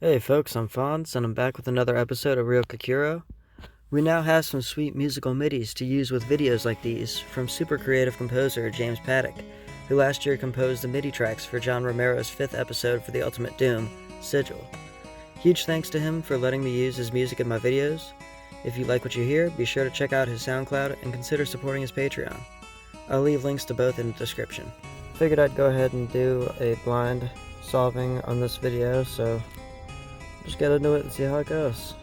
Hey folks, I'm Fonz, and I'm back with another episode of Real Kakuro. We now have some sweet musical midis to use with videos like these from super creative composer James Paddock, who last year composed the MIDI tracks for John Romero's 5th episode for the Ultimate Doom, Sigil. Huge thanks to him for letting me use his music in my videos. If you like what you hear, be sure to check out his SoundCloud and consider supporting his Patreon. I'll leave links to both in the description. Figured I'd go ahead and do a blind solving on this video, so just get into it and see how it goes.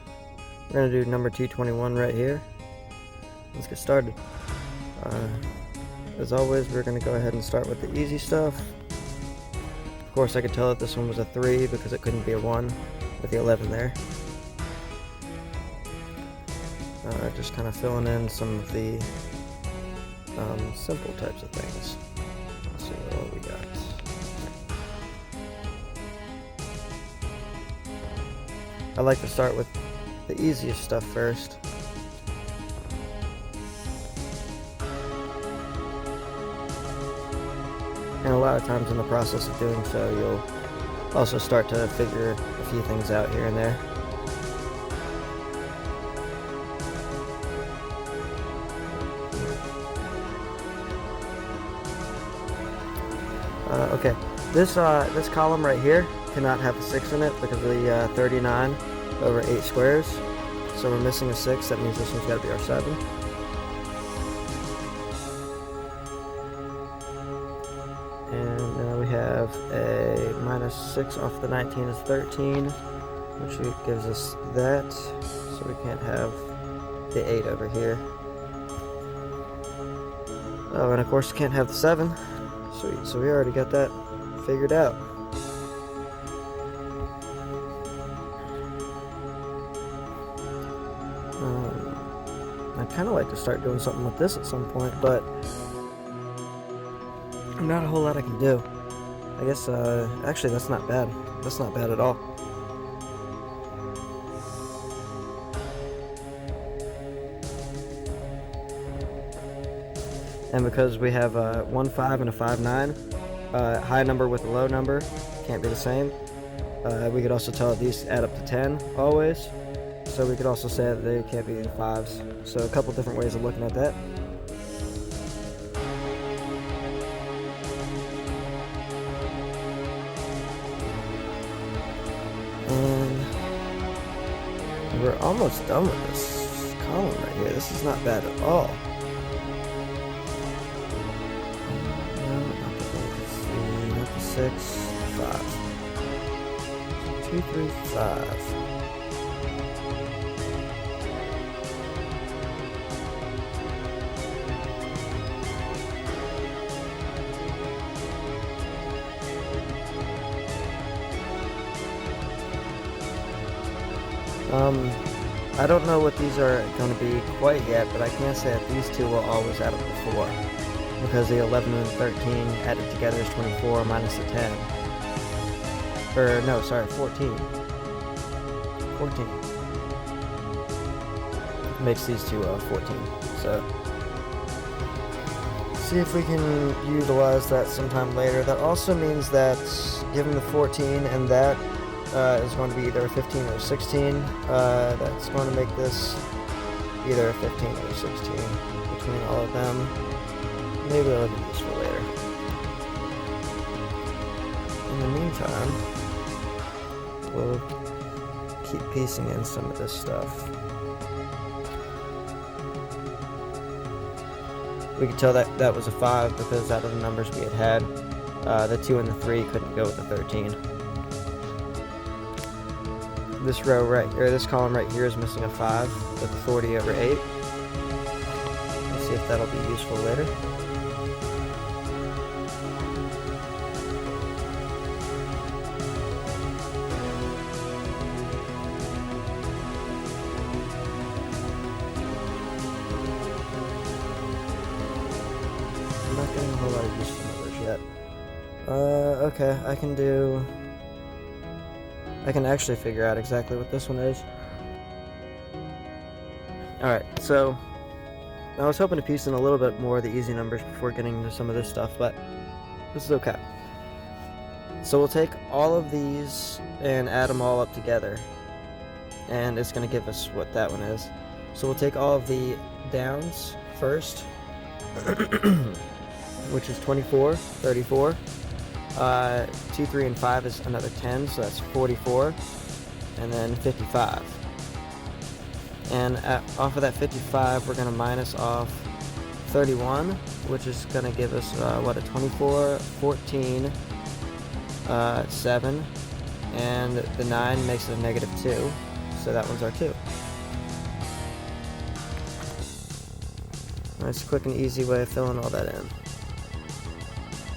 We're going to do number 221 right here. Let's get started. As always, we're going to go ahead and start with the easy stuff. Of course, I could tell that this one was a 3 because it couldn't be a 1 with the 11 there. Just kind of filling in some of the simple types of things. Let's see what we got. I like to start with the easiest stuff first. And a lot of times in the process of doing so, you'll also start to figure a few things out here and there. Okay, this column right here cannot have a 6 in it because of the 39 over 8 squares. So we're missing a 6, that means this one's got to be our 7. And now we have a minus 6 off the 19 is 13, which gives us that. So we can't have the 8 over here. Oh, and of course can't have the 7. Sweet, so we already got that figured out. I'd kind of like to start doing something with this at some point, but not a whole lot I can do. I guess, actually that's not bad. That's not bad at all. And because we have a 1 5 and a 5 9, high number with a low number can't be the same. We could also tell that these add up to 10 always. So we could also say that they can't be 5s. So a couple different ways of looking at that. And we're almost done with this column right here. This is not bad at all. Not the 6, 5. 2, 3, 5. I don't know what these are going to be quite yet, but I can say that these two will always add up to 4. Because the 11 and 13 added together is 24 minus the 10. Or, no, sorry, 14. 14. Makes these two 14. So, see if we can utilize that sometime later. That also means that given the 14 and that is going to be either a 15 or a 16. That's going to make this either a 15 or a 16 between all of them. Maybe that'll be useful later. In the meantime, we'll keep piecing in some of this stuff. We could tell that that was a 5 because out of the numbers we had, the 2 and the 3 couldn't go with the 13. This row right, or this column right here is missing a 5 with 40 over 8. Let's see if that'll be useful later. I'm not getting a whole lot of useful numbers yet. Okay, I can actually figure out exactly what this one is. Alright, so I was hoping to piece in a little bit more of the easy numbers before getting into some of this stuff, but this is okay. So we'll take all of these and add them all up together, and it's going to give us what that one is. So we'll take all of the downs first, which is 24, 34. 2, 3, and 5 is another 10, so that's 44, and then 55. And off of that 55, we're going to minus off 31, which is going to give us, a 24, 14, 7, and the 9 makes it a negative 2, so that one's our 2. Nice, quick and easy way of filling all that in.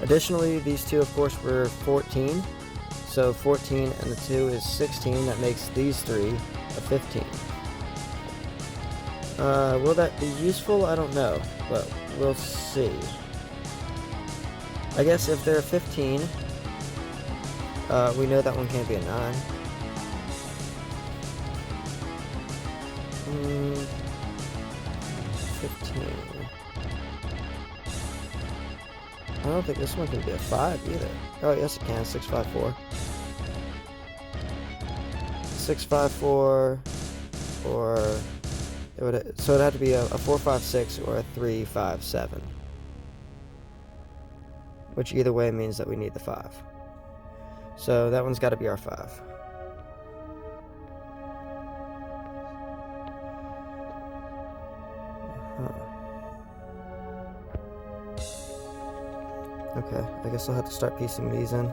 Additionally, these two, of course, were 14, so 14 and the 2 is 16. That makes these three a 15. Will that be useful? I don't know, but we'll see. I guess if they're 15, we know that one can't be a 9. 15. I don't think this one can be a 5 either. Oh, yes it can. 654. 654, or so it'd have to be a 456 or a 357. Which either way means that we need the 5. So that one's got to be our 5. Okay, I guess I'll have to start piecing these in.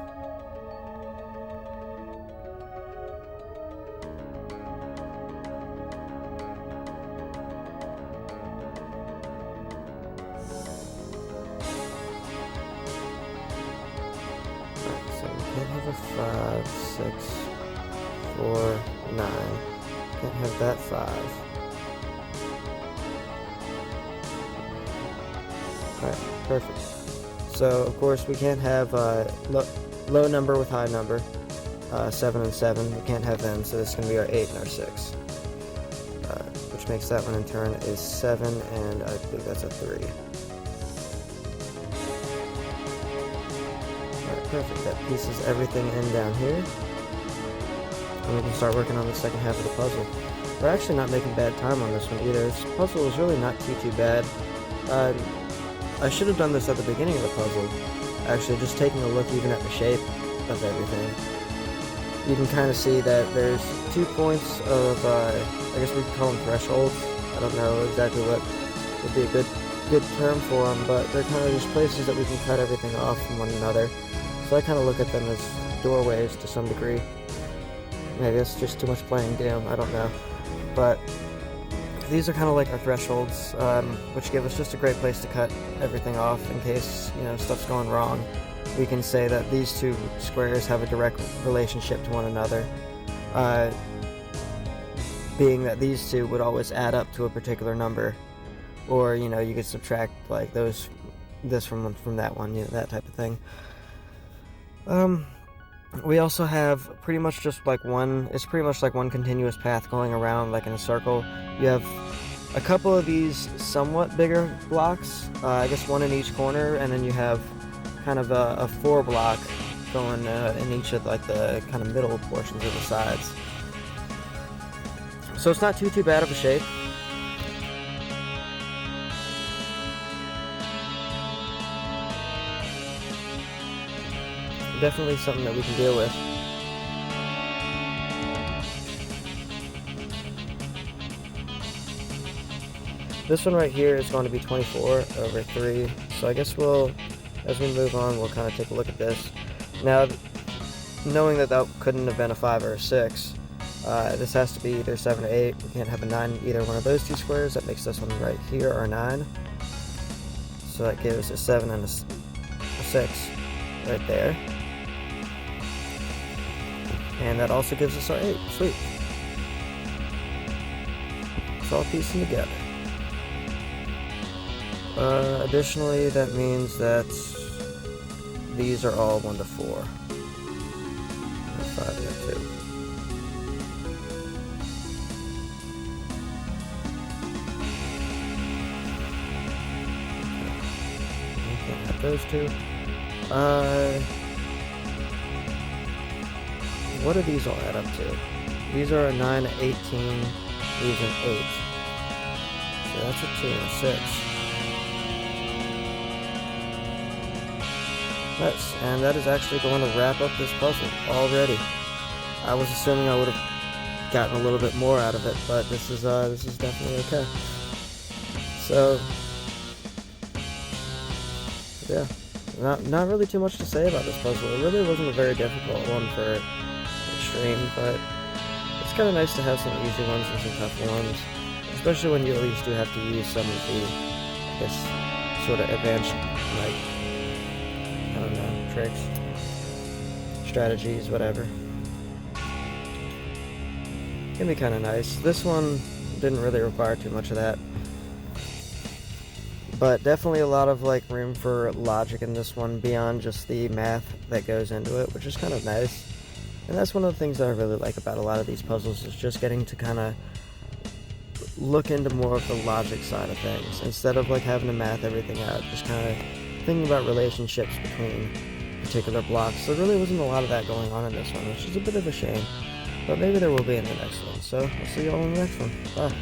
So we can't have a 5, 6, 4, 9. Can't have that 5. Alright, perfect. So, of course, we can't have low number with high number, 7 and 7. We can't have them, so this is going to be our 8 and our 6. Which makes that one in turn is 7, and I think that's a 3. Alright, perfect. That pieces everything in down here. And we can start working on the second half of the puzzle. We're actually not making bad time on this one either. This puzzle is really not too bad. I should have done this at the beginning of the puzzle, actually, just taking a look even at the shape of everything. You can kind of see that there's 2 points of, I guess we could call them thresholds. I don't know exactly what would be a good term for them, but they're kind of just places that we can cut everything off from one another. So I kind of look at them as doorways to some degree. Maybe that's just too much playing Doom, I don't know. But these are kind of like our thresholds, which give us just a great place to cut everything off in case, stuff's going wrong. We can say that these two squares have a direct relationship to one another, being that these two would always add up to a particular number, or, you could subtract, like, this from that one, that type of thing. We also have pretty much just like it's pretty much like one continuous path going around like in a circle. You have a couple of these somewhat bigger blocks, I guess one in each corner, and then you have kind of a 4 block going in each of like the kind of middle portions of the sides. So it's not too bad of a shape. Definitely something that we can deal with. This one right here is going to be 24 over 3, so I guess as we move on, we'll kind of take a look at this. Now, knowing that couldn't have been a 5 or a 6, this has to be either 7 or 8. We can't have a 9 in either one of those two squares. That makes this one right here our 9. So that gives a 7 and a 6 right there. And that also gives us our 8. Sweet. It's all piecing together. Additionally, that means that these are all 1 to 4. 5 and 2. Okay. We can't have those two. what do these all add up to? These are a 9, 18, leaves an 8. So that's a 2 and a 6. Nice, and that is actually going to wrap up this puzzle already. I was assuming I would have gotten a little bit more out of it, but this is definitely okay. So yeah, not really too much to say about this puzzle. It really wasn't a very difficult one for Extreme, but it's kind of nice to have some easy ones and some tough ones, especially when you at least do have to use some of the, I guess, sort of advanced, like, I don't know, tricks, strategies, whatever. Can be kind of nice. This one didn't really require too much of that, but definitely a lot of like room for logic in this one beyond just the math that goes into it, which is kind of nice. And that's one of the things that I really like about a lot of these puzzles, is just getting to kind of look into more of the logic side of things instead of like having to math everything out, just kind of thinking about relationships between particular blocks. There really wasn't a lot of that going on in this one, which is a bit of a shame, but maybe there will be in the next one. So I'll see you all in the next one. Bye.